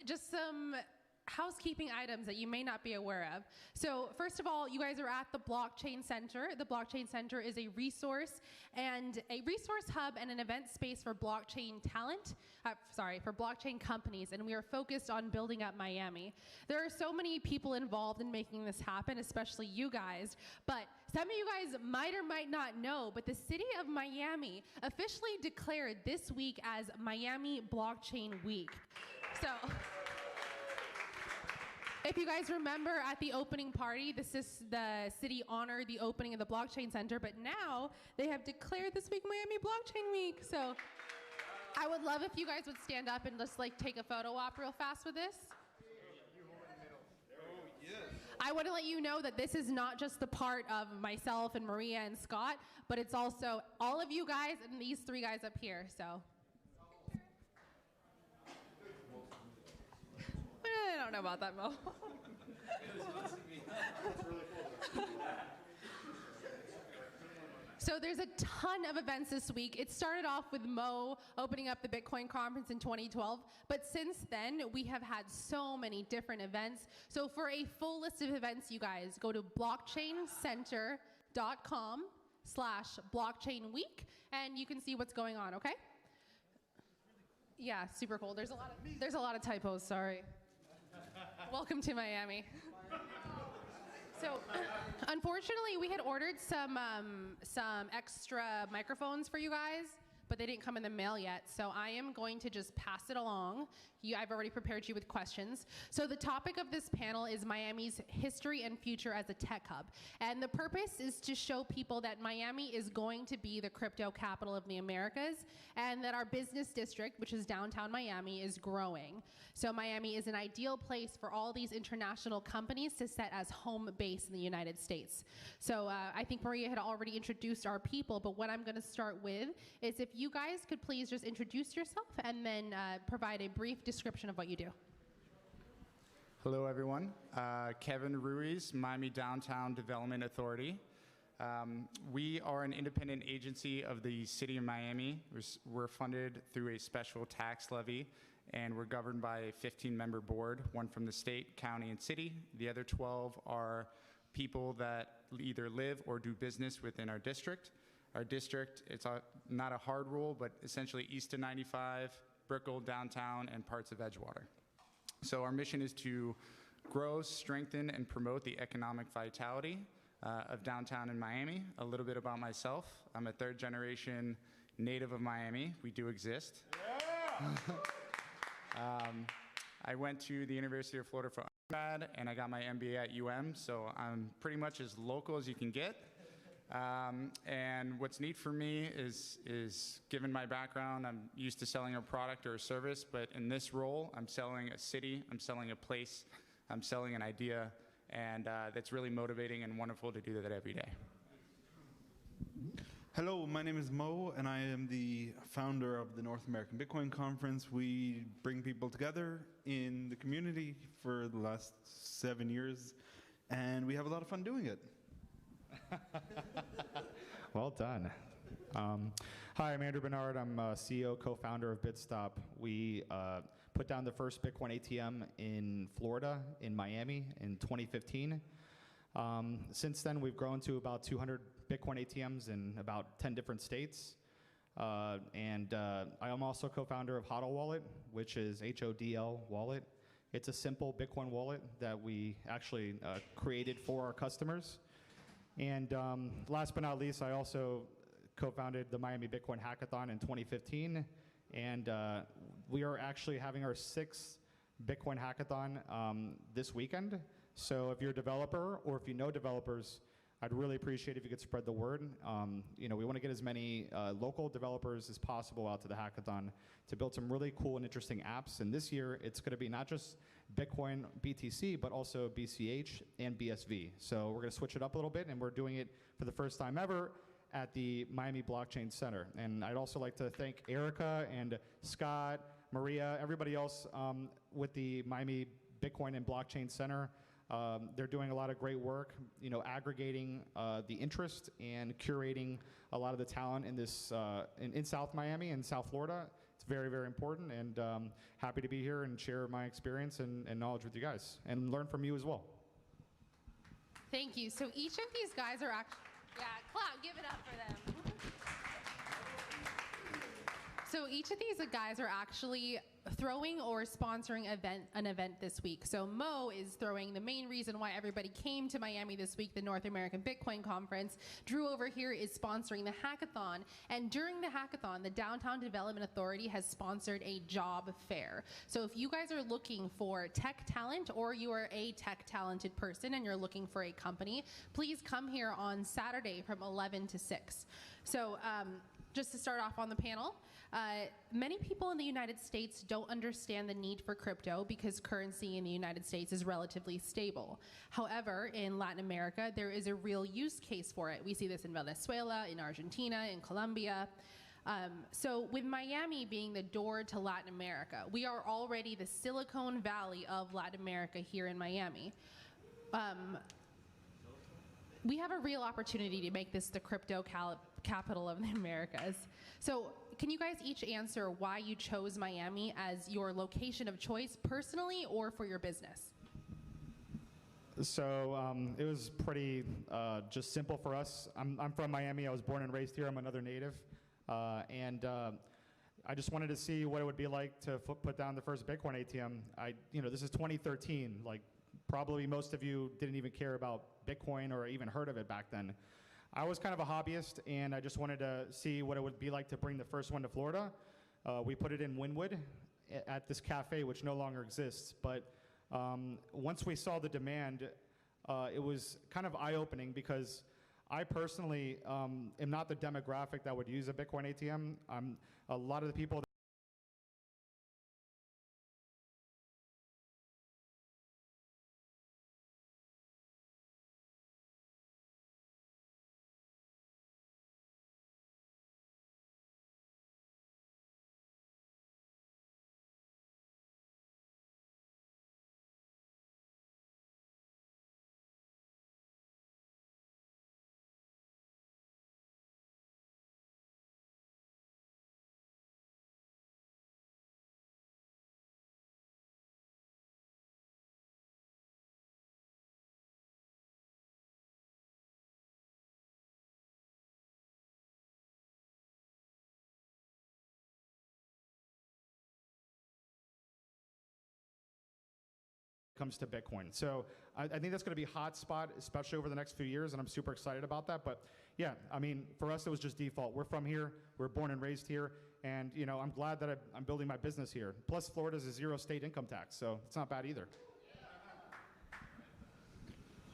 just some housekeeping items that you may not be aware of. So first of all, you guys are at the Blockchain Center. The Blockchain Center is a resource hub and an event space for blockchain talent, for blockchain companies, and we are focused on building up Miami. There are so many people involved in making this happen, especially you guys, but some of you guys might or might not know, but the city of Miami officially declared this week as Miami Blockchain Week. So, if you guys remember at the opening party, the city honored the opening of the Blockchain Center, but now they have declared this week Miami Blockchain Week. So I would love if you guys would stand up and just like take a photo op real fast with this. I want to let you know that this is not just the part of myself and Maria and Scott, but it's also all of you guys and these three guys up here. So. I don't know about that, Mo. So there's a ton of events this week. It started off with Mo opening up the Bitcoin conference in 2012, but since then we have had so many different events. So for a full list of events, you guys go to blockchaincenter.com/blockchainweek and you can see what's going on, okay? Yeah, super cool. There's a lot of typos, sorry. Welcome to Miami. So, unfortunately, we had ordered some extra microphones for you guys, but they didn't come in the mail yet. So I am going to just pass it along. I've already prepared you with questions. So the topic of this panel is Miami's history and future as a tech hub. And the purpose is to show people that Miami is going to be the crypto capital of the Americas and that our business district, which is downtown Miami, is growing. So Miami is an ideal place for all these international companies to set as home base in the United States. So I think Maria had already introduced our people, but what I'm going to start with is if you guys could please just introduce yourself and then provide a brief description of what you do. Hello, everyone. Kevin Ruiz, Miami Downtown Development Authority. We are an independent agency of the City of Miami. We're funded through a special tax levy, and we're governed by a 15-member board, one from the state, county, and city. The other 12 are people that either live or do business within our district. Our district, it's not a hard rule, but essentially east of 95, Brickell, downtown, and parts of Edgewater. So our mission is to grow, strengthen, and promote the economic vitality of downtown in Miami. A little bit about myself. I'm a third-generation native of Miami. We do exist. Yeah! I went to the University of Florida for undergrad, and I got my MBA at UM, so I'm pretty much as local as you can get. And what's neat for me is given my background, I'm used to selling a product or a service, but in this role, I'm selling a city, I'm selling a place, I'm selling an idea, and that's really motivating and wonderful to do that every day. Hello, my name is Mo, and I am the founder of the North American Bitcoin Conference. We bring people together in the community for the last 7 years, and we have a lot of fun doing it. Well done. Hi, I'm Andrew Barnard. I'm CEO, co-founder of Bitstop. We put down the first Bitcoin ATM in Florida, in Miami, in 2015. Since then, we've grown to about 200 Bitcoin ATMs in about 10 different states. I am also co-founder of HODL Wallet, which is HODL Wallet. It's a simple Bitcoin wallet that we actually created for our customers. And last but not least, I also co-founded the Miami Bitcoin Hackathon in 2015. And we are actually having our 6th Bitcoin Hackathon this weekend. So if you're a developer or if you know developers, I'd really appreciate if you could spread the word. We want to get as many local developers as possible out to the hackathon to build some really cool and interesting apps. And this year, it's going to be not just Bitcoin BTC, but also BCH and BSV. So we're going to switch it up a little bit, and we're doing it for the first time ever at the Miami Blockchain Center. And I'd also like to thank Eryka and Scott, Maria, everybody else with the Miami Bitcoin and Blockchain Center. They're doing a lot of great work, aggregating the interest and curating a lot of the talent in this in South Miami and South Florida. It's very, very important, and happy to be here and share my experience and knowledge with you guys, and learn from you as well. Thank you. So each of these guys are actually, yeah, clap, give it up for them. So each of these guys are actually throwing or sponsoring an event this week. So Mo is throwing the main reason why everybody came to Miami this week, the North American Bitcoin Conference. Drew over here is sponsoring the hackathon. And during the hackathon, the Downtown Development Authority has sponsored a job fair. So if you guys are looking for tech talent, or you are a tech talented person and you're looking for a company, please come here on Saturday from 11 to 6. So just to start off on the panel, many people in the United States don't understand the need for crypto because currency in the United States is relatively stable. However, in Latin America, there is a real use case for it. We see this in Venezuela, in Argentina, in Colombia. So with Miami being the door to Latin America, we are already the Silicon Valley of Latin America here in Miami. We have a real opportunity to make this the crypto capital of the Americas. So can you guys each answer why you chose Miami as your location of choice personally or for your business? So it was pretty just simple for us. I'm from Miami. I was born and raised here. I'm another native. And I just wanted to see what it would be like to put down the first Bitcoin ATM. This is 2013. Like, probably most of you didn't even care about Bitcoin or even heard of it back then. I was kind of a hobbyist, and I just wanted to see what it would be like to bring the first one to Florida. We put it in Wynwood at this cafe, which no longer exists. But once we saw the demand, it was kind of eye-opening because I personally am not the demographic that would use a Bitcoin ATM. A lot of the people comes to Bitcoin. So I think that's going to be a hot spot, especially over the next few years, and I'm super excited about that. But yeah, I mean, for us, it was just default. We're from here. We're born and raised here. And, I'm glad that I'm building my business here. Plus, Florida's a 0 state income tax, so it's not bad either.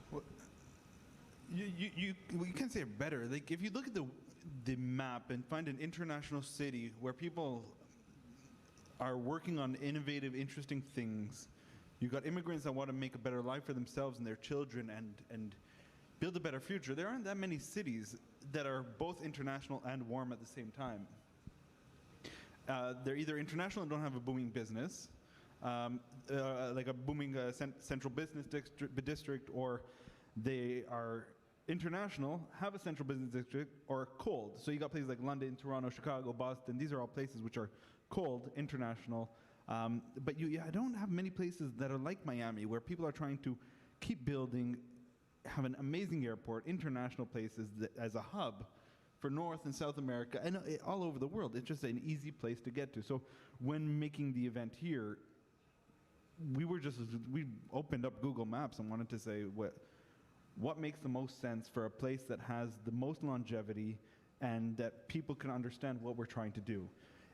Well, you can't say it better. Like, if you look at the map and find an international city where people are working on innovative, interesting things, you've got immigrants that want to make a better life for themselves and their children and build a better future. There aren't that many cities that are both international and warm at the same time. They're either international and don't have a booming business, like a booming central business district, or they are international, have a central business district, or cold. So you got places like London, Toronto, Chicago, Boston. These are all places which are cold, international. But I don't have many places that are like Miami, where people are trying to keep building, have an amazing airport, international places as a hub for North and South America, and all over the world. It's just an easy place to get to. So when making the event here, we opened up Google Maps and wanted to say what makes the most sense for a place that has the most longevity and that people can understand what we're trying to do.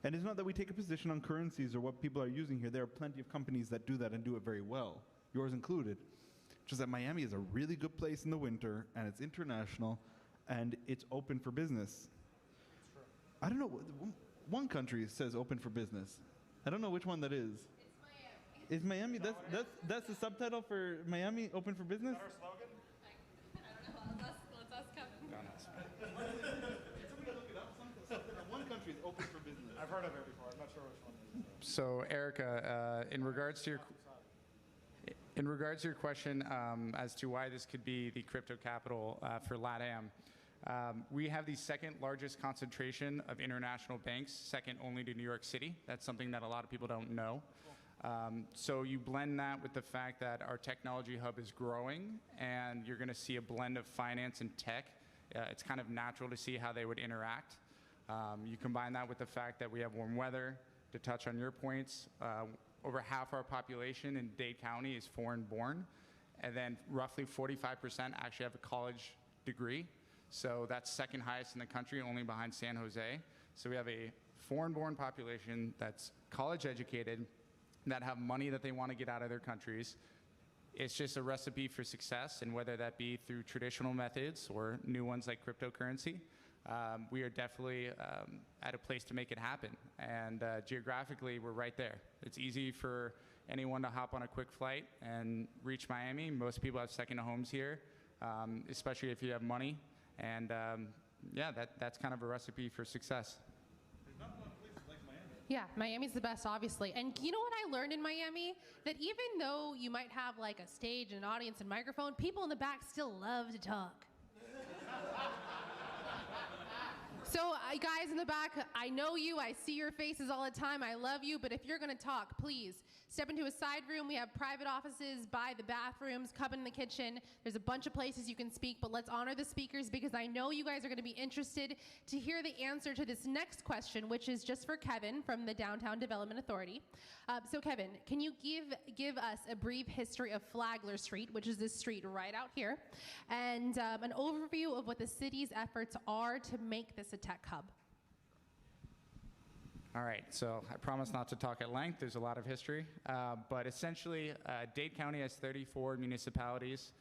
And it's not that we take a position on currencies or what people are using here. There are plenty of companies that do that and do it very well, yours included. Just that Miami is a really good place in the winter, and it's international, and it's open for business. I don't know, one country says open for business. I don't know which one that is. It's Miami. Is Miami? That's the subtitle for Miami, open for business? Is that our slogan? I don't know. Let's ask Kevin. One country is open for business. I've heard of it before. I'm not sure which one it is. So, Eryka, in regards to your question as to why this could be the crypto capital for LATAM, We have the second largest concentration of international banks, second only to New York City. That's something that a lot of people don't know. So you blend that with the fact that our technology hub is growing, and you're going to see a blend of finance and tech. It's kind of natural to see how they would interact. You combine that with the fact that we have warm weather. To touch on your points, over half our population in Dade County is foreign-born, and then roughly 45% actually have a college degree. So that's second highest in the country, only behind San Jose. So we have a foreign-born population that's college-educated, that have money that they want to get out of their countries. It's just a recipe for success, and whether that be through traditional methods or new ones like cryptocurrency, we are definitely at a place to make it happen. And geographically, we're right there. It's easy for anyone to hop on a quick flight and reach Miami. Most people have second homes here, especially if you have money. And yeah, that's kind of a recipe for success. Yeah, Miami's the best, obviously. And you know what I learned in Miami? That even though you might have like a stage, an audience, and microphone, people in the back still love to talk. So guys in the back, I know you, I see your faces all the time, I love you, but if you're gonna talk, please step into a side room. We have private offices by the bathrooms, come in the kitchen. There's a bunch of places you can speak, but let's honor the speakers because I know you guys are gonna be interested to hear the answer to this next question, which is just for Kevin from the Downtown Development Authority. So Kevin, can you give us a brief history of Flagler Street, which is this street right out here, and an overview of what the city's efforts are to make this a tech hub? All right, so I promise not to talk at length. There's a lot of history. But essentially, Dade County has 34 municipalities.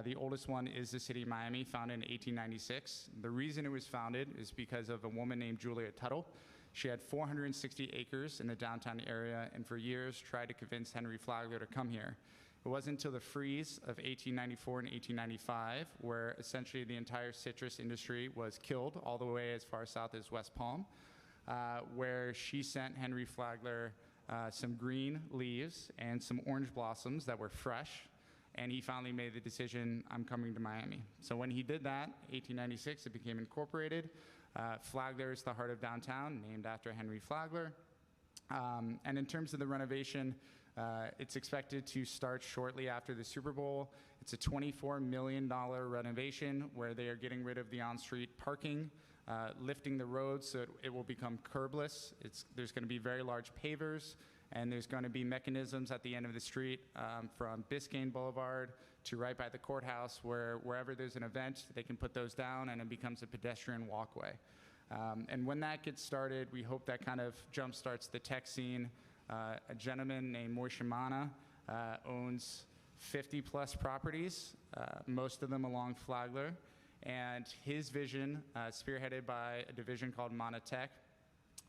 The oldest one is the city of Miami, founded in 1896. The reason it was founded is because of a woman named Julia Tuttle. She had 460 acres in the downtown area, and for years tried to convince Henry Flagler to come here. It wasn't until the freeze of 1894 and 1895, where essentially the entire citrus industry was killed all the way as far south as West Palm, where she sent Henry Flagler some green leaves and some orange blossoms that were fresh, and he finally made the decision, I'm coming to Miami. So when he did that, 1896, it became incorporated. Flagler is the heart of downtown, named after Henry Flagler. And in terms of the renovation, it's expected to start shortly after the Super Bowl. It's a $24 million renovation where they are getting rid of the on-street parking, lifting the roads so it will become curbless. There's going to be very large pavers, and there's going to be mechanisms at the end of the street from Biscayne Boulevard to right by the courthouse, where wherever there's an event, they can put those down and it becomes a pedestrian walkway. And when that gets started, we hope that kind of jumpstarts the tech scene. A gentleman named Moishe Mana owns 50 plus properties, most of them along Flagler. And his vision, spearheaded by a division called Mana Tech,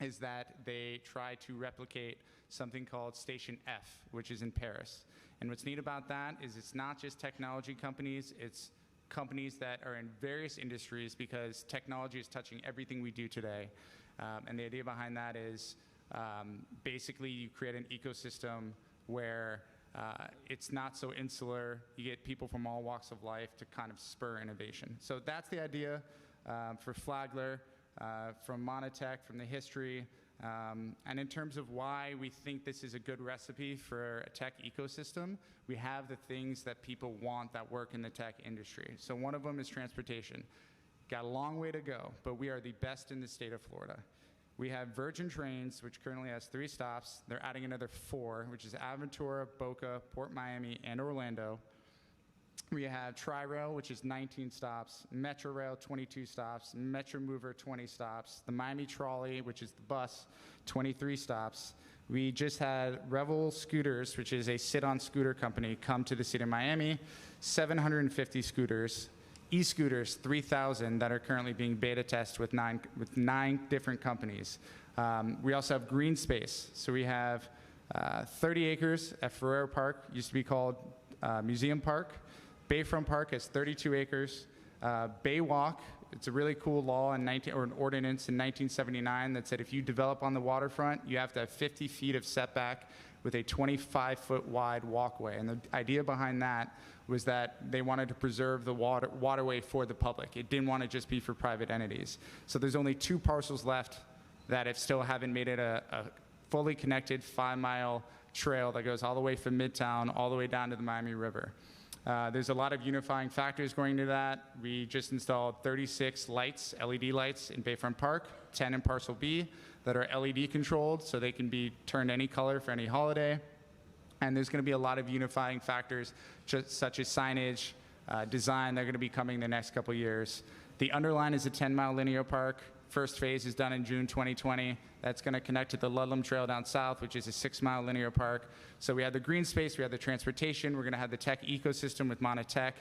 is that they try to replicate something called Station F, which is in Paris. And what's neat about that is it's not just technology companies, it's companies that are in various industries, because technology is touching everything we do today. And the idea behind that is basically you create an ecosystem where it's not so insular. You get people from all walks of life to kind of spur innovation. So that's the idea for Flagler, from Monotech, from the history. And in terms of why we think this is a good recipe for a tech ecosystem, we have the things that people want that work in the tech industry. So one of them is transportation. Got a long way to go, but we are the best in the state of Florida. We have Virgin Trains, which currently has 3 stops. They're adding another 4, which is Aventura, Boca, Port Miami, and Orlando. We have Tri-Rail, which is 19 stops, Metro Rail, 22 stops, Metro Mover, 20 stops, the Miami Trolley, which is the bus, 23 stops. We just had Revel Scooters, which is a sit-on scooter company, come to the city of Miami, 750 scooters. E-scooters, 3,000 that are currently being beta tested with nine different companies. We also have green space. So we have 30 acres at Ferrero Park, used to be called Museum Park. Bayfront Park has 32 acres. Baywalk, it's a really cool law or an ordinance in 1979 that said if you develop on the waterfront, you have to have 50 feet of setback with a 25-foot wide walkway. And the idea behind that was that they wanted to preserve the waterway for the public. It didn't want to just be for private entities. So there's only 2 parcels left that still haven't made it a fully connected 5-mile trail that goes all the way from Midtown all the way down to the Miami River. There's a lot of unifying factors going to that. We just installed 36 lights, LED lights in Bayfront Park, 10 in Parcel B that are LED controlled, so they can be turned any color for any holiday. And there's going to be a lot of unifying factors, such as signage, design, that are going to be coming the next couple years. The underline is a 10-mile linear park. First phase is done in June 2020. That's going to connect to the Ludlam Trail down south, which is a 6-mile linear park. So we have the green space, we have the transportation, we're going to have the tech ecosystem with Monotech,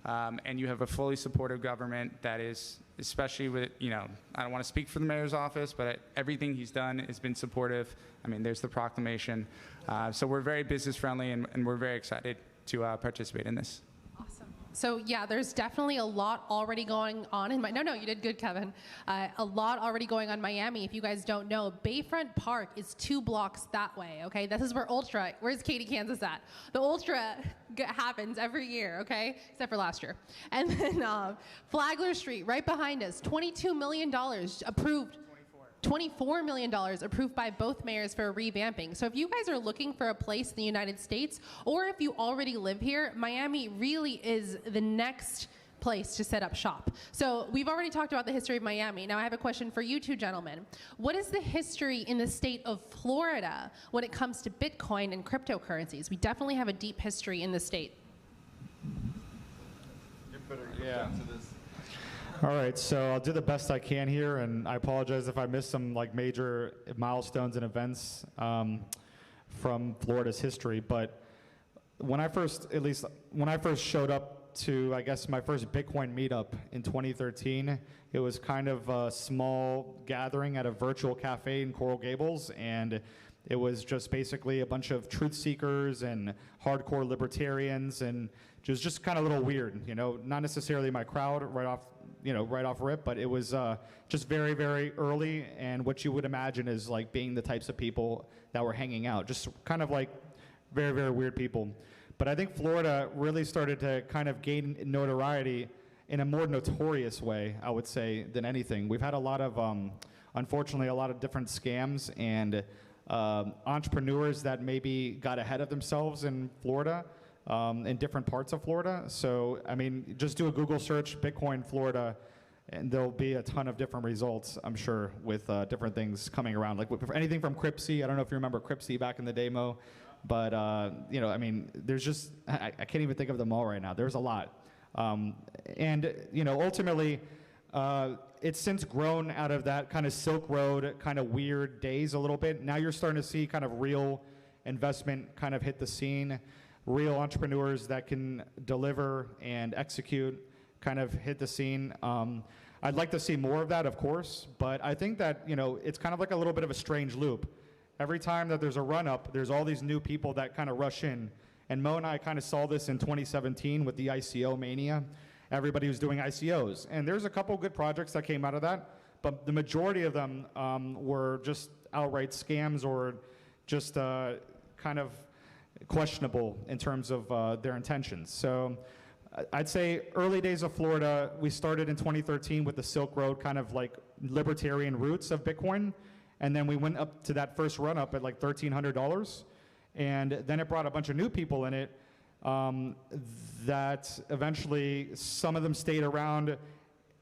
and you have a fully supportive government that is, especially with, I don't want to speak for the mayor's office, but everything he's done has been supportive. I mean, there's the proclamation. So we're very business friendly, and we're very excited to participate in this. So yeah, there's definitely a lot already going on in no, you did good, Kevin. A lot already going on in Miami. If you guys don't know, Bayfront Park is 2 blocks that way, okay? This is where where's Katy, Kansas at? The Ultra happens every year, okay? Except for last year. And then Flagler Street, right behind us, $22 million approved. $24 million approved by both mayors for revamping. So if you guys are looking for a place in the United States, or if you already live here, Miami really is the next place to set up shop. So we've already talked about the history of Miami. Now I have a question for you 2 gentlemen. What is the history in the state of Florida when it comes to Bitcoin and cryptocurrencies? We definitely have a deep history in the state. Yeah. All right, so I'll do the best I can here, and I apologize if I missed some major milestones and events from Florida's history. But when I first showed up to, I guess, my first Bitcoin meetup in 2013, it was kind of a small gathering at a virtual cafe in Coral Gables, and it was just basically a bunch of truth seekers and hardcore libertarians, and just kind of a little weird, not necessarily my crowd right off rip, but it was just very, very early, and what you would imagine is being the types of people that were hanging out, just kind of very, very weird people. But I think Florida really started to kind of gain notoriety in a more notorious way, I would say, than anything. We've had a lot of, unfortunately, a lot of different scams and entrepreneurs that maybe got ahead of themselves in Florida, in different parts of Florida. So, I mean, just do a Google search, Bitcoin Florida, and there'll be a ton of different results, I'm sure, with different things coming around. Like anything from Cryptsy. I don't know if you remember Cryptsy back in the day, Mo. But, I mean, there's just, I can't even think of them all right now. There's a lot. And, ultimately, it's since grown out of that kind of Silk Road, kind of weird days a little bit. Now you're starting to see kind of real investment kind of hit the scene. Real entrepreneurs that can deliver and execute kind of hit the scene. I'd like to see more of that, of course, but I think that, it's kind of like a little bit of a strange loop. Every time that there's a run-up, there's all these new people that kind of rush in. And Mo and I kind of saw this in 2017 with the ICO mania. Everybody was doing ICOs. And there's a couple good projects that came out of that, but the majority of them were just outright scams or just kind of questionable in terms of their intentions. So I'd say early days of Florida, we started in 2013 with the Silk Road kind of libertarian roots of Bitcoin. And then we went up to that first run up at $1,300. And then it brought a bunch of new people in it that eventually some of them stayed around,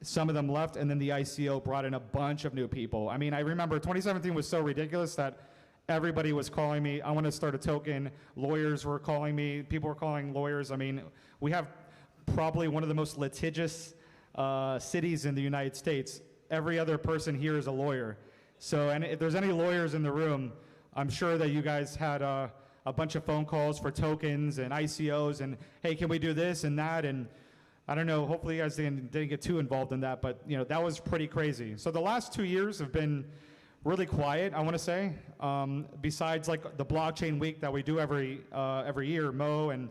some of them left, and then the ICO brought in a bunch of new people. I mean, I remember 2017 was so ridiculous that everybody was calling me, I want to start a token. Lawyers were calling me, people were calling lawyers. I mean, we have probably one of the most litigious cities in the United States. Every other person here is a lawyer. So, and if there's any lawyers in the room, I'm sure that you guys had a bunch of phone calls for tokens and ICOs and, hey, can we do this and that? And I don't know, hopefully you guys didn't get too involved in that, but that was pretty crazy. So the last 2 years have been really quiet, I want to say. Besides the blockchain week that we do every year, Mo and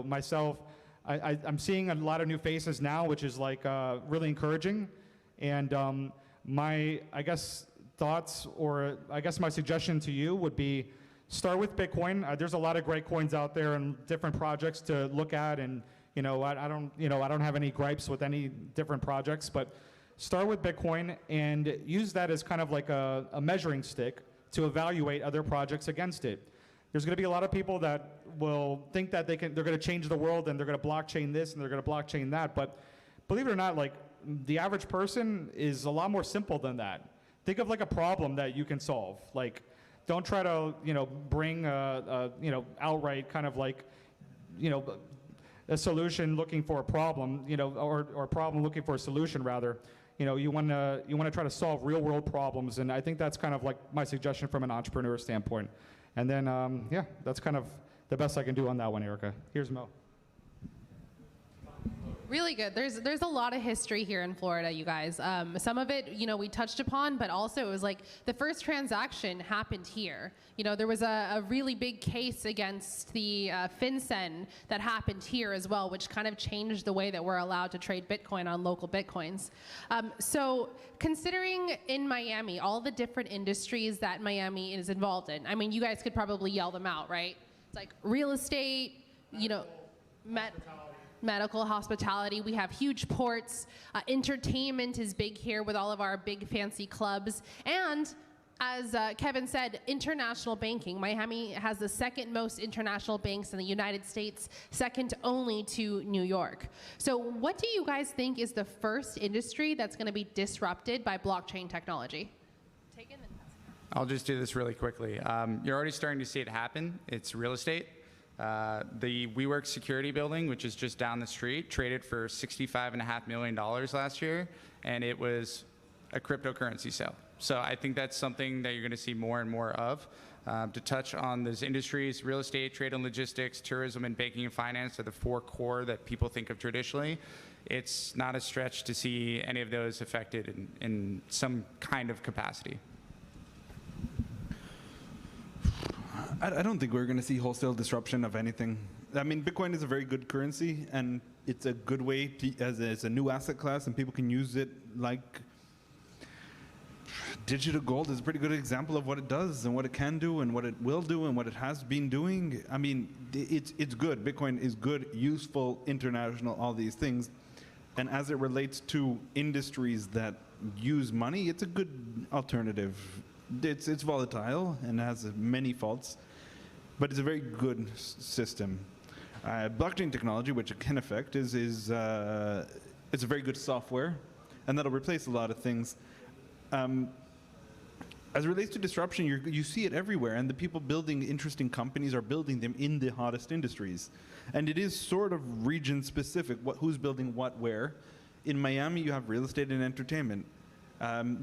myself, I'm seeing a lot of new faces now, which is really encouraging. And my, I guess, thoughts, or I guess my suggestion to you would be start with Bitcoin. There's a lot of great coins out there and different projects to look at, and I don't have any gripes with any different projects, but start with Bitcoin and use that as kind of like a measuring stick to evaluate other projects against it. There's going to be a lot of people that will think that they're going to change the world and they're going to blockchain this and they're going to blockchain that, but believe it or not, like the average person is a lot more simple than that. Think of like a problem that you can solve. Like, don't try to bring outright kind of like a solution looking for a problem, or a problem looking for a solution rather. You want to try to solve real world problems, and I think that's kind of like my suggestion from an entrepreneur standpoint. And then yeah, that's kind of the best I can do on that one, Eryka. Here's Mo. Really good. There's a lot of history here in Florida, you guys. Some of it, we touched upon, but also it was like the first transaction happened here. There was a really big case against the FinCEN that happened here as well, which kind of changed the way that we're allowed to trade Bitcoin on local Bitcoins. So considering in Miami, all the different industries that Miami is involved in, I mean, you guys could probably yell them out, right? It's like real estate, medical, hospitality. We have huge ports. Entertainment is big here with all of our big fancy clubs. And as Kevin said, international banking. Miami has the second most international banks in the United States, second only to New York. So what do you guys think is the first industry that's going to be disrupted by blockchain technology? I'll just do this really quickly. You're already starting to see it happen. It's real estate. The WeWork security building, which is just down the street, traded for $65.5 million last year, and it was a cryptocurrency sale. So I think that's something that you're going to see more and more of. To touch on those industries, real estate, trade and logistics, tourism, and banking and finance are the four core that people think of traditionally. It's not a stretch to see any of those affected in some kind of capacity. I don't think we're going to see wholesale disruption of anything. I mean, Bitcoin is a very good currency, and it's a good way to, as a new asset class, and people can use it like digital gold is a pretty good example of what it does and what it can do and what it will do and what it has been doing. I mean, it's good. Bitcoin is good, useful, international, all these things. And as it relates to industries that use money, it's a good alternative. It's volatile and has many faults, but it's a very good system. Blockchain technology, which it can affect, it's a very good software, and that'll replace a lot of things. As it relates to disruption, you see it everywhere, and the people building interesting companies are building them in the hottest industries. And it is sort of region-specific, who's building what where. In Miami, you have real estate and entertainment.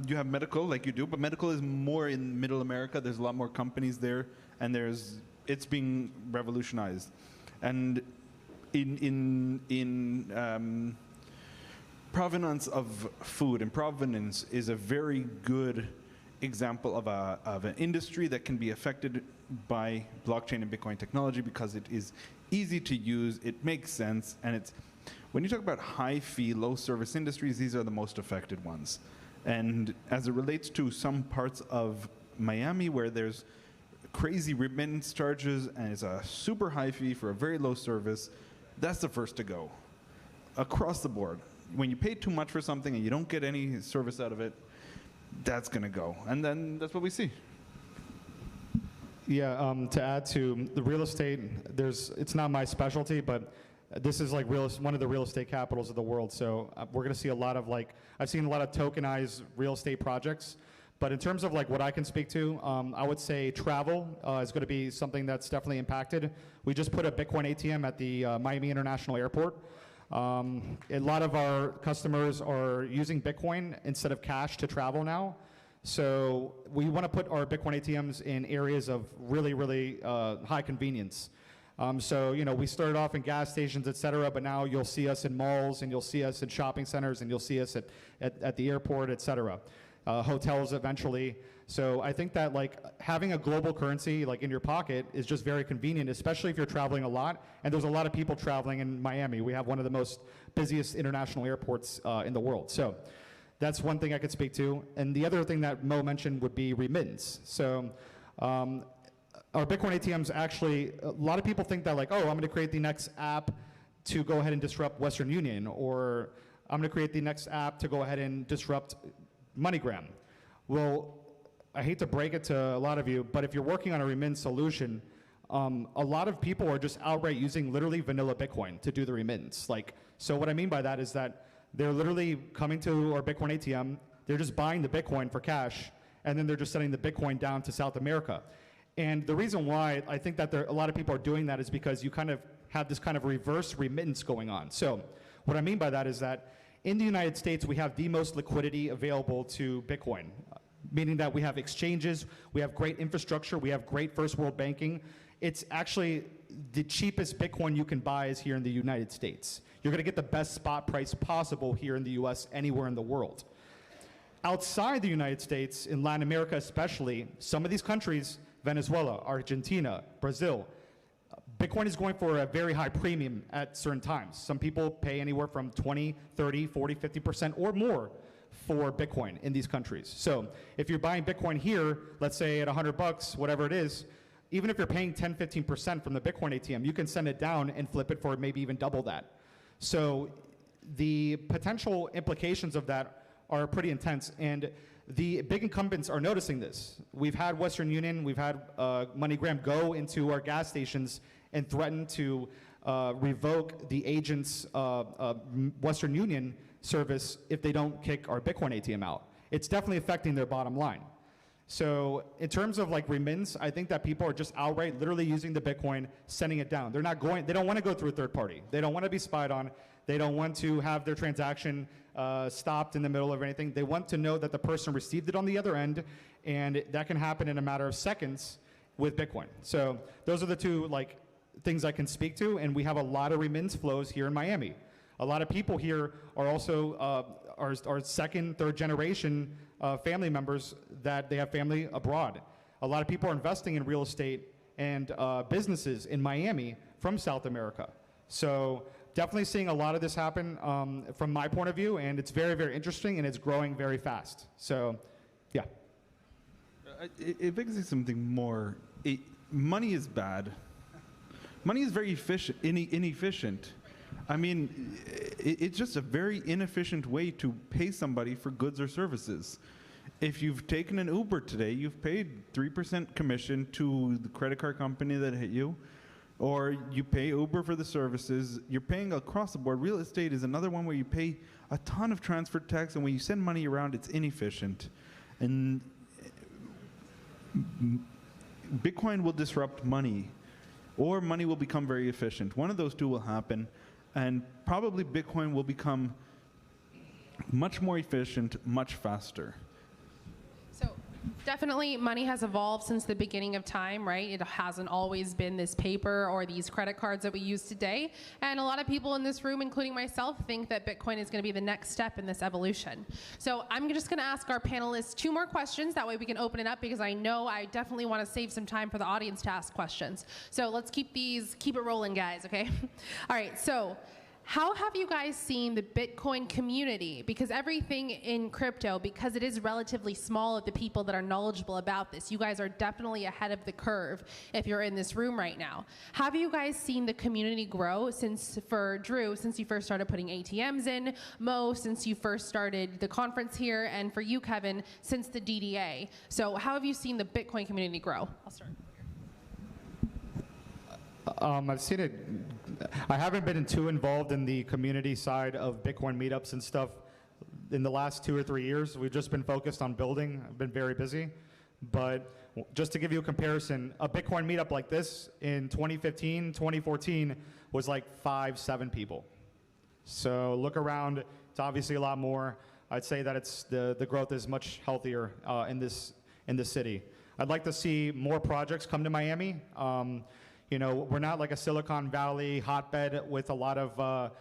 You have medical, like you do, but medical is more in Middle America. There's a lot more companies there, and it's being revolutionized. And in provenance of food, and provenance is a very good example of an industry that can be affected by blockchain and Bitcoin technology because it is easy to use, it makes sense, and when you talk about high fee, low service industries, these are the most affected ones. And as it relates to some parts of Miami where there's crazy remittance charges and it's a super high fee for a very low service, that's the first to go. Across the board. When you pay too much for something and you don't get any service out of it, that's going to go. And then that's what we see. Yeah, to add to the real estate, it's not my specialty, but this is like one of the real estate capitals of the world. So we're going to see a lot of I've seen a lot of tokenized real estate projects. But in terms of what I can speak to, I would say travel is going to be something that's definitely impacted. We just put a Bitcoin ATM at the Miami International Airport. A lot of our customers are using Bitcoin instead of cash to travel now. So we want to put our Bitcoin ATMs in areas of really, really high convenience. So, we started off in gas stations, et cetera, but now you'll see us in malls, and you'll see us in shopping centers, and you'll see us at the airport, et cetera. Hotels eventually. So I think that having a global currency in your pocket is just very convenient, especially if you're traveling a lot. And there's a lot of people traveling in Miami. We have one of the most busiest international airports in the world. So that's one thing I could speak to. And the other thing that Mo mentioned would be remittance. So our Bitcoin ATMs actually, a lot of people think that like, oh, I'm going to create the next app to go ahead and disrupt Western Union, or I'm going to create the next app to go ahead and disrupt MoneyGram. Well, I hate to break it to a lot of you, but if you're working on a remittance solution, a lot of people are just outright using literally vanilla Bitcoin to do the remittance. Like, so what I mean by that is that they're literally coming to our Bitcoin ATM, they're just buying the Bitcoin for cash, and then they're just sending the Bitcoin down to South America. And the reason why I think that a lot of people are doing that is because you kind of have this kind of reverse remittance going on. So what I mean by that is that in the United States, we have the most liquidity available to Bitcoin, meaning that we have exchanges, we have great infrastructure, we have great first world banking. It's actually the cheapest Bitcoin you can buy is here in the United States. You're gonna get the best spot price possible here in the US, anywhere in the world. Outside the United States, in Latin America especially, some of these countries, Venezuela, Argentina, Brazil, Bitcoin is going for a very high premium at certain times. Some people pay anywhere from 20, 30, 40, 50% or more for Bitcoin in these countries. So if you're buying Bitcoin here, let's say at $100, whatever it is, even if you're paying 10, 15% from the Bitcoin ATM, you can send it down and flip it for maybe even double that. So the potential implications of that are pretty intense, and the big incumbents are noticing this. We've had Western Union, we've had MoneyGram go into our gas stations and threaten to revoke the agent's Western Union service if they don't kick our Bitcoin ATM out. It's definitely affecting their bottom line. So in terms of like remittance, I think that people are just outright literally using the Bitcoin, sending it down. They're not going, they don't want to go through a third party. They don't want to be spied on. They don't want to have their transaction stopped in the middle of anything. They want to know that the person received it on the other end, and that can happen in a matter of seconds with Bitcoin. So those are the two like things I can speak to, and we have a lot of remittance flows here in Miami. A lot of people here are also are second, third generation family members that they have family abroad. A lot of people are investing in real estate and businesses in Miami from South America. So definitely seeing a lot of this happen from my point of view, and it's very, very interesting, and it's growing very fast. So, yeah. If I can say something more, money is bad. Money is very inefficient. I mean, it's just a very inefficient way to pay somebody for goods or services. If you've taken an Uber today, you've paid 3% commission to the credit card company that hit you, or you pay Uber for the services. You're paying across the board. Real estate is another one where you pay a ton of transfer tax, and when you send money around, it's inefficient. And Bitcoin will disrupt money, or money will become very efficient. One of those two will happen, and probably Bitcoin will become much more efficient, much faster. So definitely money has evolved since the beginning of time, right? It hasn't always been this paper or these credit cards that we use today. And a lot of people in this room, including myself, think that Bitcoin is going to be the next step in this evolution. So I'm just going to ask our panelists 2 more questions. That way we can open it up, because I know I definitely want to save some time for the audience to ask questions. So let's keep it rolling, guys, okay? All right, so how have you guys seen the Bitcoin community? Because everything in crypto, because it is relatively small of the people that are knowledgeable about this, you guys are definitely ahead of the curve if you're in this room right now. Have you guys seen the community grow since, for Drew, since you first started putting ATMs in, Mo, since you first started the conference here, and for you, Kevin, since the DDA? So how have you seen the Bitcoin community grow? I'll start. I've seen it. I haven't been too involved in the community side of Bitcoin meetups and stuff in the last 2 or 3 years. We've just been focused on building. I've been very busy. But just to give you a comparison, a Bitcoin meetup like this in 2015, 2014 was like 5, 7 people. So look around. It's obviously a lot more. I'd say that it's the growth is much healthier in this city. I'd like to see more projects come to Miami. You know, we're not like a Silicon Valley hotbed with a lot of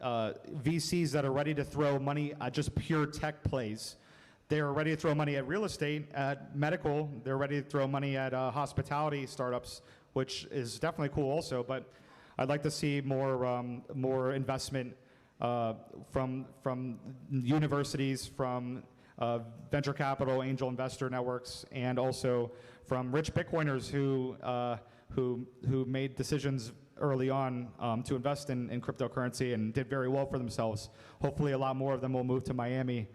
VCs that are ready to throw money at just pure tech plays. They're ready to throw money at real estate, at medical. They're ready to throw money at hospitality startups, which is definitely cool also. But I'd like to see more investment from universities, from venture capital, angel investor networks, and also from rich Bitcoiners who made decisions early on to invest in cryptocurrency and did very well for themselves. Hopefully a lot more of them will move to Miami,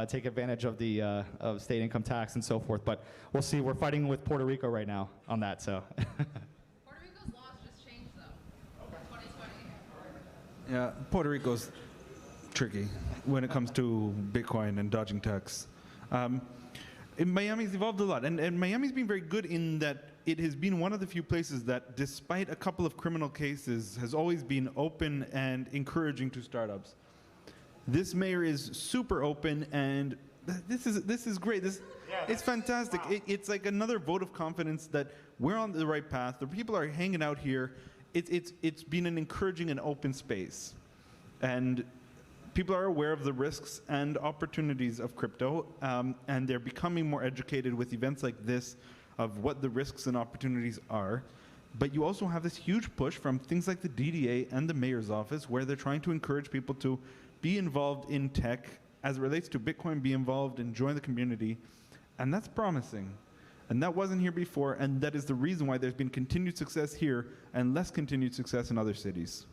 take advantage of the of state income tax and so forth. But we'll see. We're fighting with Puerto Rico right now on that. So. Puerto Rico's laws just changed though. Okay. 2020. Yeah, Puerto Rico's tricky when it comes to Bitcoin and dodging tax. Miami's evolved a lot, and Miami's been very good in that it has been one of the few places that, despite a couple of criminal cases, has always been open and encouraging to startups. This mayor is super open, and this is great. It's fantastic. Wow. It's like another vote of confidence that we're on the right path. The people are hanging out here. It's been an encouraging and open space, and people are aware of the risks and opportunities of crypto, and they're becoming more educated with events like this of what the risks and opportunities are. But you also have this huge push from things like the DDA and the mayor's office, where they're trying to encourage people to be involved in tech as it relates to Bitcoin, be involved and join the community. And that's promising. And that wasn't here before, and that is the reason why there's been continued success here and less continued success in other cities.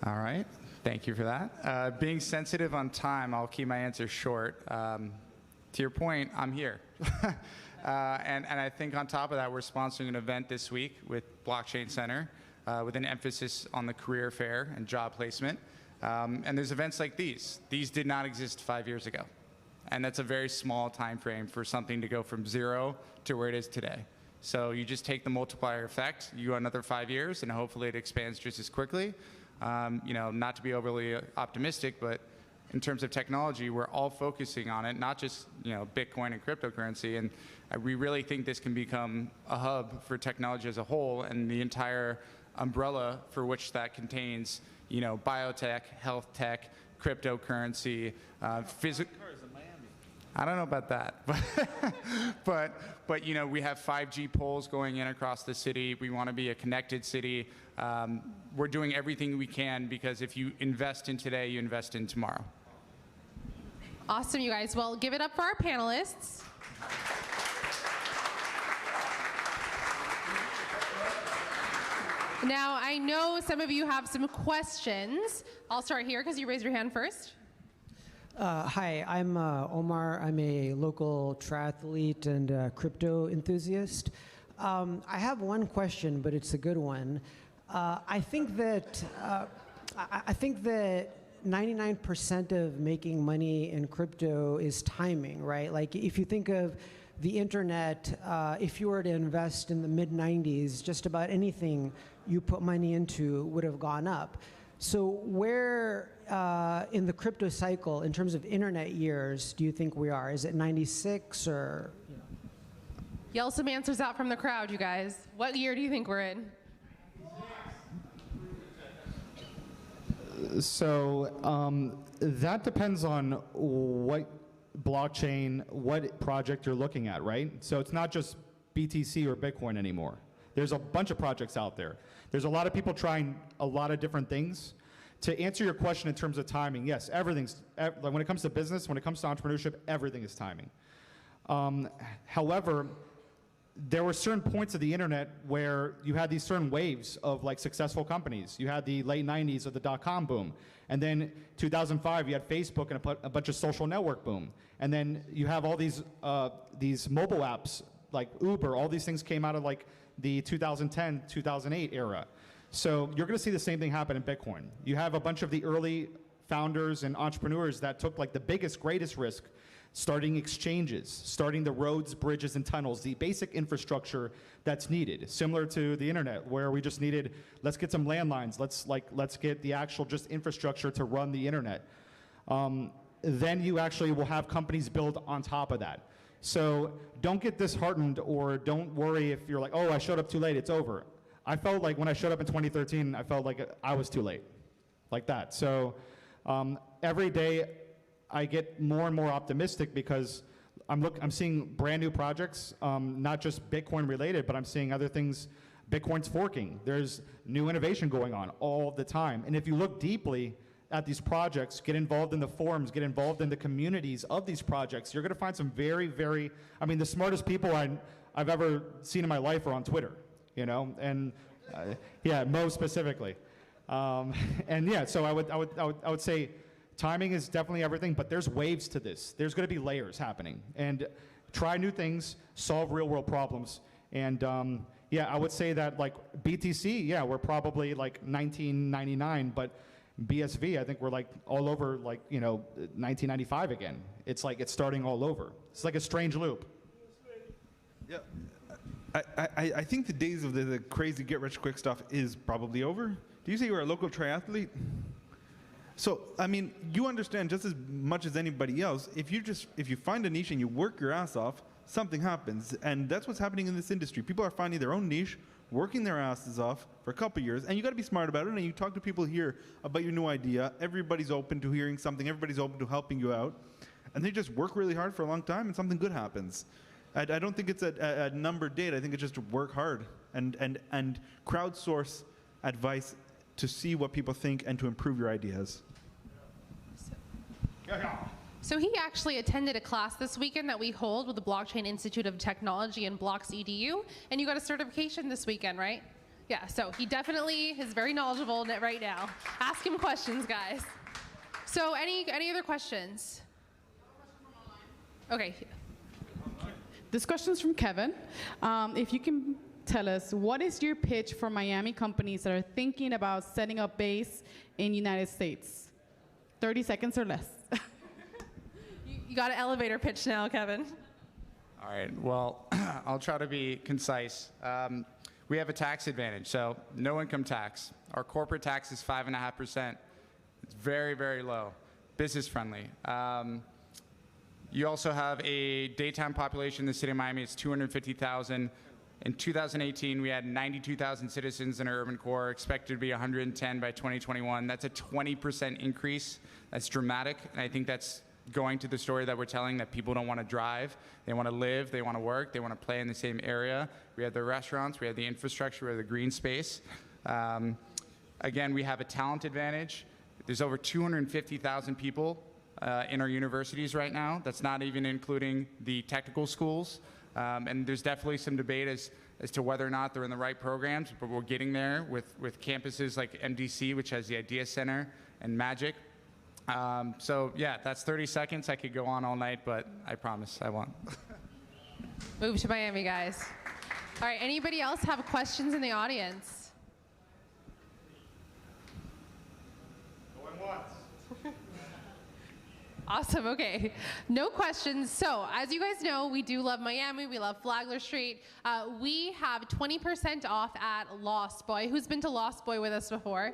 All right, thank you for that. Being sensitive on time, I'll keep my answer short. To your point, I'm here. And I think on top of that, we're sponsoring an event this week with Blockchain Center with an emphasis on the career fair and job placement. And there's events like these. These did not exist 5 years ago. And that's a very small time frame for something to go from 0 to where it is today. So you just take the multiplier effect, you go another 5 years, and hopefully it expands just as quickly. Not to be overly optimistic, but in terms of technology, we're all focusing on it, not just Bitcoin and cryptocurrency. And we really think this can become a hub for technology as a whole, and the entire umbrella for which that contains, biotech, health tech, cryptocurrency, physical. I don't know about that, but we have 5G poles going in across the city. We want to be a connected city. We're doing everything we can, because if you invest in today, you invest in tomorrow. Awesome, you guys. Well, give it up for our panelists. Now, I know some of you have some questions. I'll start here because you raised your hand first. Hi, I'm Omar. I'm a local triathlete and crypto enthusiast. I have one question, but it's a good one. I think that 99% of making money in crypto is timing, right? Like, if you think of the internet, if you were to invest in the mid-90s, just about anything you put money into would have gone up. So where in the crypto cycle, in terms of internet years, do you think we are? Is it 96 or? Yell some answers out from the crowd, you guys. What year do you think we're in? So that depends on what blockchain, what project you're looking at, right? So it's not just BTC or Bitcoin anymore. There's a bunch of projects out there. There's a lot of people trying a lot of different things. To answer your question in terms of timing, yes, everything's, when it comes to business, when it comes to entrepreneurship, everything is timing. However, there were certain points of the internet where you had these certain waves of like successful companies. You had the late 90s of the dot-com boom. And then 2005, you had Facebook and a bunch of social network boom. And then you have all these mobile apps like Uber. All these things came out of like the 2010, 2008 era. So you're going to see the same thing happen in Bitcoin. You have a bunch of the early founders and entrepreneurs that took like the biggest, greatest risk, starting exchanges, starting the roads, bridges, and tunnels, the basic infrastructure that's needed, similar to the internet, where we just needed, let's get some landlines, let's get the actual just infrastructure to run the internet. Then you actually will have companies build on top of that. So don't get disheartened, or don't worry if you're like, oh, I showed up too late, it's over. I felt like when I showed up in 2013, I felt like I was too late, like that. So every day I get more and more optimistic, because I'm seeing brand new projects, not just Bitcoin related, but I'm seeing other things. Bitcoin's forking. There's new innovation going on all the time. And if you look deeply, at these projects, get involved in the forums, get involved in the communities of these projects, you're going to find some very, very, I mean, the smartest people I've ever seen in my life are on Twitter, you know, and yeah, Mo specifically. And yeah, so I would say timing is definitely everything, but there's waves to this. There's going to be layers happening, and try new things, solve real world problems. And yeah, I would say that like BTC, yeah, we're probably like 1999, but BSV, I think we're like all over like, you know, 1995 again. It's like it's starting all over. It's like a strange loop. Yeah, I think the days of the crazy get-rich-quick stuff is probably over. Do you say you're a local triathlete? So, I mean, you understand just as much as anybody else, if you find a niche and you work your ass off, something happens. And that's what's happening in this industry. People are finding their own niche, working their asses off for a couple of years, and you got to be smart about it, and you talk to people here about your new idea. Everybody's open to hearing something. Everybody's open to helping you out. And they just work really hard for a long time, and something good happens. I don't think it's a numbered date. I think it's just to work hard and crowdsource advice to see what people think and to improve your ideas. So he actually attended a class this weekend that we hold with the Blockchain Institute of Technology and Blocks EDU, and you got a certification this weekend, right? Yeah, so he definitely is very knowledgeable right now. Ask him questions, guys. So any other questions? Okay. This question's from Kevin. If you can tell us, what is your pitch for Miami companies that are thinking about setting up base in United States? 30 seconds or less. You got an elevator pitch now, Kevin. All right, well, I'll try to be concise. We have a tax advantage, so no income tax. Our corporate tax is 5.5%. It's very, very low, business friendly. You also have a daytime population in the city of Miami. It's 250,000. In 2018, we had 92,000 citizens in our urban core, expected to be 110 by 2021. That's a 20% increase. That's dramatic, and I think that's going to the story that we're telling, that people don't want to drive. They want to live, they want to work, they want to play in the same area. We have the restaurants, we have the infrastructure, we have the green space. Again, we have a talent advantage. There's over 250,000 people in our universities right now. That's not even including the technical schools. And there's definitely some debate as to whether or not they're in the right programs, but we're getting there with campuses like MDC, which has the Idea Center, and Magic. So yeah, that's 30 seconds. I could go on all night, but I promise I won't. Move to Miami, guys. All right, anybody else have questions in the audience? Going once. Awesome, okay. No questions. So, as you guys know, we do love Miami. We love Flagler Street. We have 20% off at Lost Boy. Who's been to Lost Boy with us before?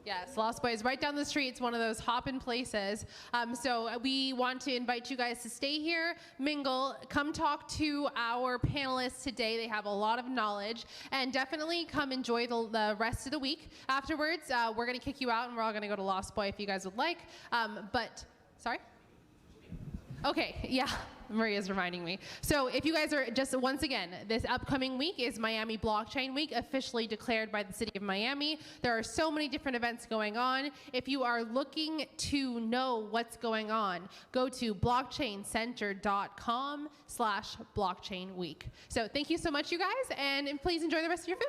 Yes, Lost Boy is right down the street. It's one of those hop-in places. So we want to invite you guys to stay here, mingle, come talk to our panelists today. They have a lot of knowledge, and definitely come enjoy the rest of the week. Afterwards, we're going to kick you out, and we're all going to go to Lost Boy if you guys would like. Sorry? Okay, yeah, Maria's reminding me. So if you guys are just, once again, this upcoming week is Miami Blockchain Week, officially declared by the city of Miami. There are so many different events going on. If you are looking to know what's going on, go to blockchaincenter.com/blockchain week. So thank you so much, you guys, and please enjoy the rest of your food.